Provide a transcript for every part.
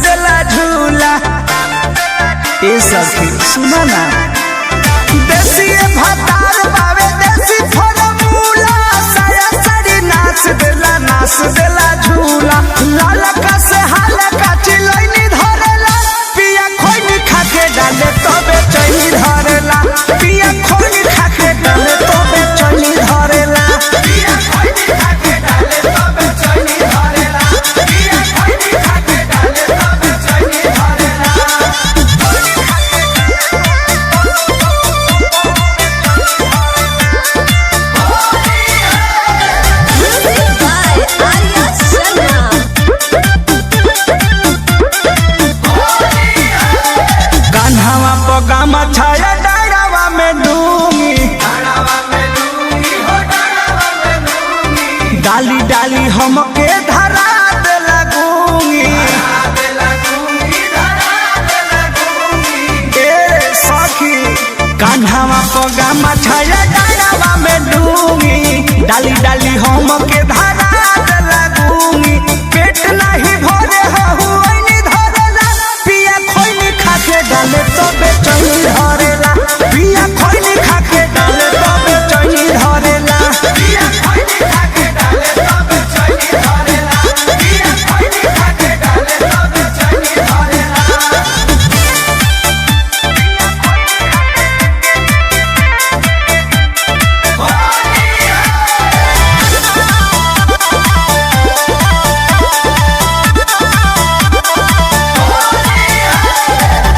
देला झूला। ए सखी सुना ना, देसी भातार बावे देसी फॉर्मूला, साया साड़ी नाच देला झूला। लालका से हालका चिलैनी धरेला, पिया खोइनी खाके डाले तबे चैनी धरेला। पिया खोइनी खाके डाले तबे चैनी धरेला। पिया खोइनी खाके डाले तबे चैनी धरेला। पिया खोइनी खाके डाले तबे चैनी धरेला। कान्हावा पगामा छाया डारावा में डूंगी, डाली डाली हमके धरा दे लगूंगी। ए सखी कान्हावा पगामा छाया डारावा में डूंगी, डाली डाली हमके धरा दे लगूंगी। पेट नहीं भरे हुई धरेला, पिया खोइनी खाके डाले तबे चैनी धरेला। पिया खोइनी खाके डाले तबे चैनी धरेला। पिया खोइनी खाके डाले तबे चैनी धरेला। पिया खोइनी खाके डाले तबे चैनी धरेला।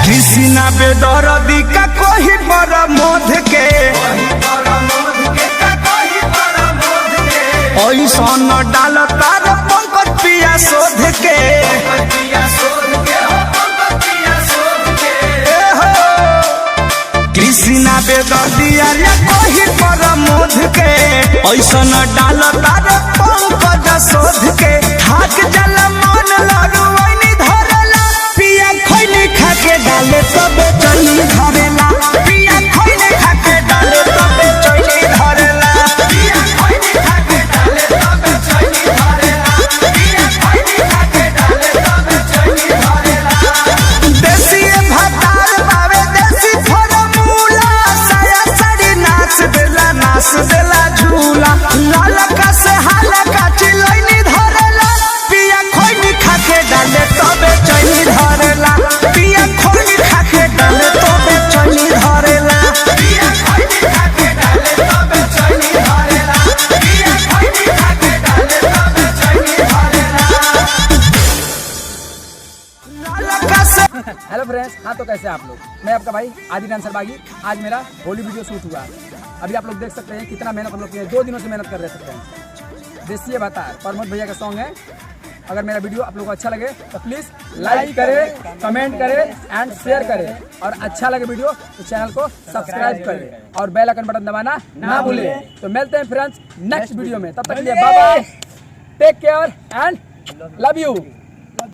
कृष्णा बेदर्दी का कोई पर मोध के, ऐसन डाल तार पंकज पिया शोध के। कृष्णा बेदर्दी अरे कोई पर मोध के, ऐसन डाल तार पंकज शोध के। थाक जल मन लगवैनी धरेला, पिया खोइनी खाके डाले तबे चैनी धरेला। पिया खोइनी खाके डाले तबे चैनी धरेला। पिया खोइनी खाके डाले तबे चैनी धरेला। पिया खोइनी खाके डाले तबे चैनी धरेला। देसी भातार बावे देसी फॉर्मूला, साया साड़ी नाच देला झूला। लालका से हालका चिलैनी धरेला, पिया खोइनी खाके डाले तबे चैनी धरेला। पिया खोइनी खाके डाले तबे चैनी धरेला। पिया खोइनी खाके डाले तबे चैनी धरेला। पिया खोइनी खाके डाले तबे चैनी धरेला। लालका से हेलो फ्रेंड्स, हाँ तो कैसे आप लोग। मैं आपका भाई आदिल अंसर बागी। आज मेरा होली वीडियो शूट हुआ। अभी आप लोग देख सकते हैं कितना मेहनत हम लोग किए, 2 दिनों से मेहनत कर रहे सकते हैं। देसी भातार प्रमोद भैया का सॉन्ग है। अगर मेरा वीडियो आप लोगों को अच्छा लगे तो प्लीज़ लाइक करें, कमेंट करें एंड शेयर करें। और अच्छा लगे वीडियो तो चैनल को सब्सक्राइब करें और बेल आइकन बटन दबाना ना भूलें। तो मिलते हैं फ्रेंड्स नेक्स्ट वीडियो में, तब तक के लिए bye bye, take care and love you.